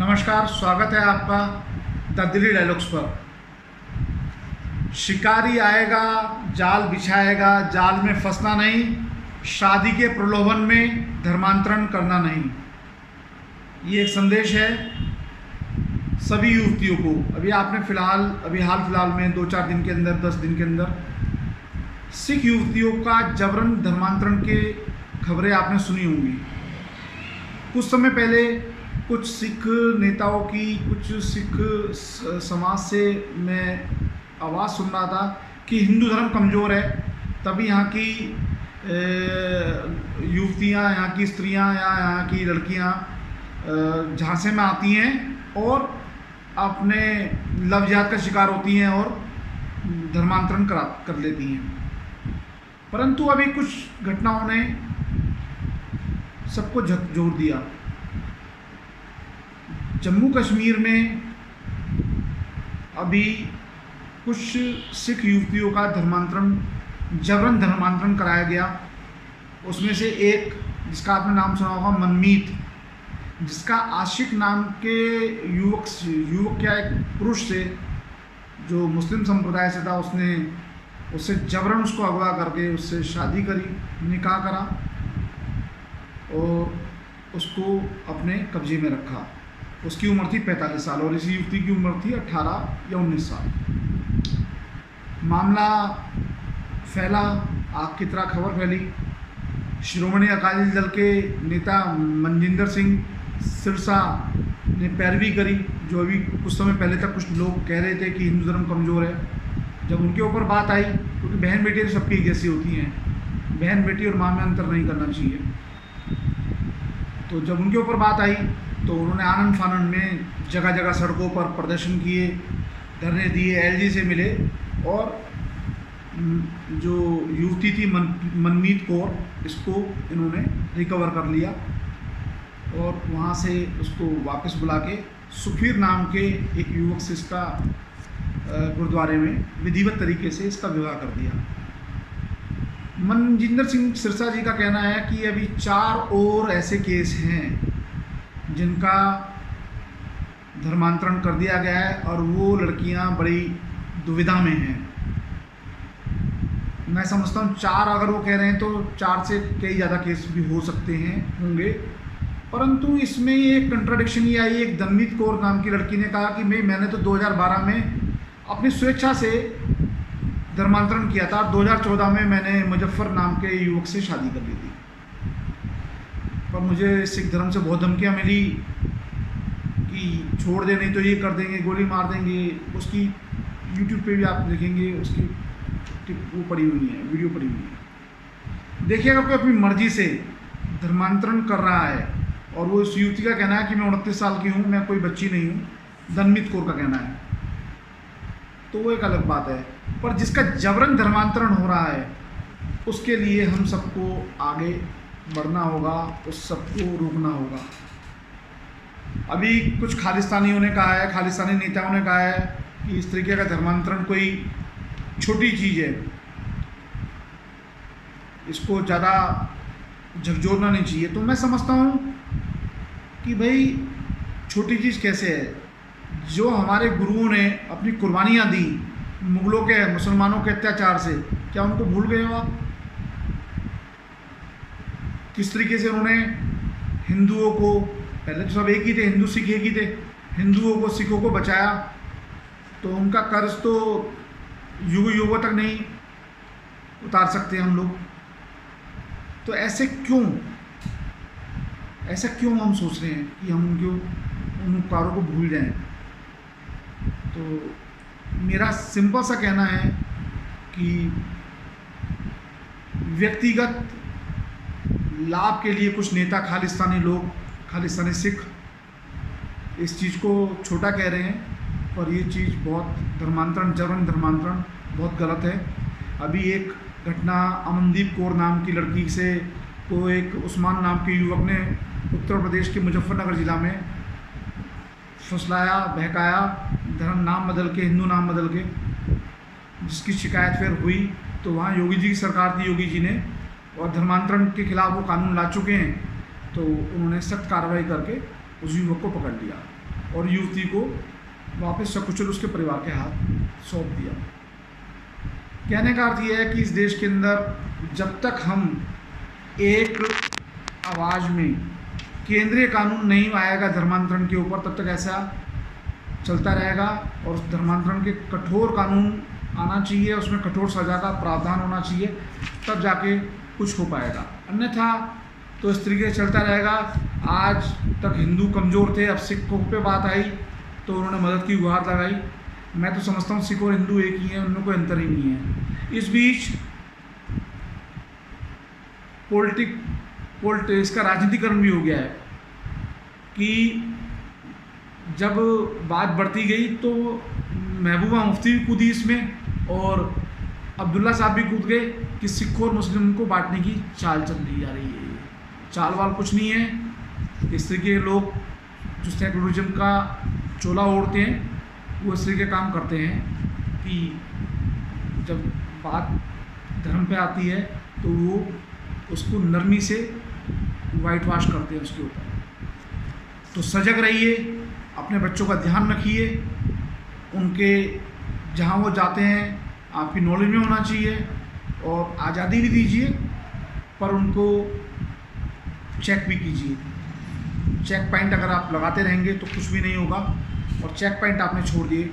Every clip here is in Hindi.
नमस्कार, स्वागत है आपका द दिल्ली डायलॉग्स पर। शिकारी आएगा, जाल बिछाएगा, जाल में फंसना नहीं, शादी के प्रलोभन में धर्मांतरण करना नहीं। ये एक संदेश है सभी युवतियों को। अभी हाल फिलहाल में 2-4 दिन के अंदर, 10 दिन के अंदर सिख युवतियों का जबरन धर्मांतरण के खबरें आपने सुनी होंगी। कुछ समय पहले कुछ सिख नेताओं की, कुछ सिख समाज से मैं आवाज़ सुन रहा था कि हिंदू धर्म कमज़ोर है, तभी यहाँ की युवतियाँ, यहाँ की स्त्रियाँ या यहाँ की लड़कियाँ झांसे में आती हैं और अपने लव जिहाद का शिकार होती हैं और धर्मांतरण कर लेती हैं। परंतु अभी कुछ घटनाओं ने सबको झकझोर दिया। जम्मू कश्मीर में अभी कुछ सिख युवतियों का जबरन धर्मांतरण कराया गया। उसमें से एक, जिसका आपने नाम सुना होगा, मनमीत, जिसका आशिक नाम के युवक क्या एक पुरुष से जो मुस्लिम संप्रदाय से था, उससे जबरन उसको अगवा करके उससे शादी करी, निकाह करा और उसको अपने कब्जे में रखा। उसकी उम्र थी 45 साल और इसी युवती की उम्र थी 18 या 19 साल। मामला फैला, आग की तरह खबर फैली। श्रोमणी अकाली दल के नेता मनजिंदर सिंह सिरसा ने पैरवी करी, जो अभी कुछ समय पहले तक कुछ लोग कह रहे थे कि हिंदू धर्म कमज़ोर है। जब उनके ऊपर बात आई, क्योंकि बहन बेटी सबकी एक जैसी होती हैं, बहन बेटी और माँ में अंतर नहीं करना चाहिए, तो जब उनके ऊपर बात आई तो उन्होंने आनंद फानन में जगह जगह सड़कों पर प्रदर्शन किए, धरने दिए, एलजी से मिले और जो युवती थी मनमीत कौर, इसको इन्होंने रिकवर कर लिया और वहाँ से उसको वापस बुला के सुखवीर नाम के एक युवक से इसका गुरुद्वारे में विधिवत तरीके से इसका विवाह कर दिया। मनजिंदर सिंह सिरसा जी का कहना है कि अभी 4 और ऐसे केस हैं जिनका धर्मांतरण कर दिया गया है और वो लड़कियां बड़ी दुविधा में हैं। मैं समझता हूँ 4 अगर वो कह रहे हैं तो 4 से कई ज़्यादा केस भी हो सकते हैं, होंगे। परंतु इसमें ये कंट्राडिक्शन ये आई। एक दनमीत कौर नाम की लड़की ने कहा कि मैंने तो 2012 में अपनी स्वेच्छा से धर्मांतरण किया था, 2014 में मैंने मुजफ्फर नाम के युवक से शादी कर ली थी, पर मुझे सिख धर्म से बहुत धमकियाँ मिली कि छोड़ दे, नहीं तो ये कर देंगे, गोली मार देंगे। उसकी YouTube पे भी आप देखेंगे, उसकी वो पड़ी हुई है, वीडियो पड़ी हुई है। देखिए, अगर कोई अपनी मर्जी से धर्मांतरण कर रहा है और वो उस युवती का कहना है कि मैं 29 साल की हूँ, मैं कोई बच्ची नहीं हूँ, दनमीत कौर का कहना है, तो वो एक अलग बात है। पर जिसका जबरन धर्मांतरण हो रहा है उसके लिए हम सबको आगे बढ़ना होगा, उस सबको रोकना होगा। अभी कुछ खालिस्तानियों ने कहा है, खालिस्तानी नेताओं ने कहा है कि इस तरीके का धर्मांतरण कोई छोटी चीज़ है, इसको ज़्यादा झकझोरना नहीं चाहिए। तो मैं समझता हूँ कि भाई छोटी चीज़ कैसे है। जो हमारे गुरुओं ने अपनी कुर्बानियाँ दी मुगलों के, मुसलमानों के अत्याचार से, क्या उनको भूल गए हो आप? किस तरीके से उन्होंने हिंदुओं को, पहले तो सब एक ही थे, हिंदू सिख एक ही थे, हिंदुओं को, सिखों को बचाया। तो उनका कर्ज तो युग युगों तक नहीं उतार सकते हम लोग। तो ऐसा क्यों हम सोच रहे हैं कि हम उन उपकारों को भूल जाएं? तो मेरा सिंपल सा कहना है कि व्यक्तिगत लाभ के लिए कुछ नेता, खालिस्तानी लोग, खालिस्तानी सिख इस चीज़ को छोटा कह रहे हैं, पर ये चीज़ बहुत जबरन धर्मांतरण बहुत गलत है। अभी एक घटना अमनदीप कौर नाम की लड़की से को एक उस्मान नाम के युवक ने उत्तर प्रदेश के मुजफ्फरनगर ज़िला में फुसलाया, बहकाया, धर्म नाम बदल के, हिंदू नाम बदल के, जिसकी शिकायत फिर हुई तो वहाँ योगी जी की सरकार थी, योगी जी ने, और धर्मांतरण के खिलाफ वो कानून ला चुके हैं, तो उन्होंने सख्त कार्रवाई करके उस युवक को पकड़ लिया। और युवती को वापस सकुशल उसके परिवार के हाथ सौंप दिया। कहने का अर्थ यह है कि इस देश के अंदर जब तक हम एक आवाज़ में केंद्रीय कानून नहीं आएगा धर्मांतरण के ऊपर, तब तक ऐसा चलता रहेगा। और उस धर्मांतरण के कठोर कानून आना चाहिए, उसमें कठोर सज़ा का प्रावधान होना चाहिए, तब जाके कुछ हो पाएगा। अन्यथा तो इस तरीके से चलता रहेगा। आज तक हिंदू कमज़ोर थे, अब सिखों पे बात आई तो उन्होंने मदद की गुहार लगाई। मैं तो समझता हूँ सिख और हिंदू एक ही हैं, उनमें कोई अंतर ही नहीं है। इस बीच इसका राजनीतिकरण भी हो गया है कि जब बात बढ़ती गई तो महबूबा मुफ्ती भी कूदी इसमें और अब्दुल्ला साहब भी कूद गए कि सिख और मुस्लिम को बांटने की चाल चल रही जा रही है। चाल वाल कुछ नहीं है। इस तरीके के लोग जो सेकुलरिज्म का चोला ओढ़ते हैं वो इस तरीके के काम करते हैं कि जब बात धर्म पे आती है तो वो उसको नरमी से वाइट वॉश करते हैं उसके ऊपर। तो सजग रहिए, अपने बच्चों का ध्यान रखिए, उनके जहाँ वो जाते हैं आपकी नॉलेज में होना चाहिए और आज़ादी भी दीजिए, पर उनको चेक भी कीजिए। चेक पॉइंट अगर आप लगाते रहेंगे तो कुछ भी नहीं होगा, और चेक पॉइंट आपने छोड़ दिए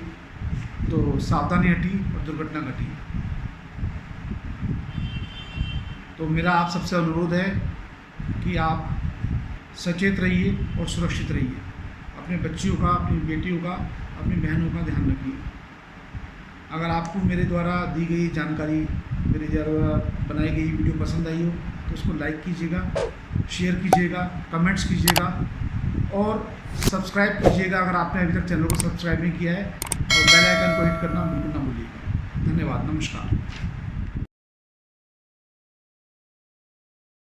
तो सावधानी हटी और दुर्घटना घटी। तो मेरा आप सबसे अनुरोध है कि आप सचेत रहिए और सुरक्षित रहिए। अपने बच्चियों का, अपनी बेटियों का, अपनी बहनों का ध्यान रखिए। अगर आपको मेरे द्वारा दी गई जानकारी, मेरे द्वारा बनाई गई वीडियो पसंद आई हो तो उसको लाइक कीजिएगा, शेयर कीजिएगा, कमेंट्स कीजिएगा और सब्सक्राइब कीजिएगा अगर आपने अभी तक चैनल को सब्सक्राइब नहीं किया है, और बेल आइकन को हिट करना बिल्कुल ना भूलिएगा। धन्यवाद, नमस्कार।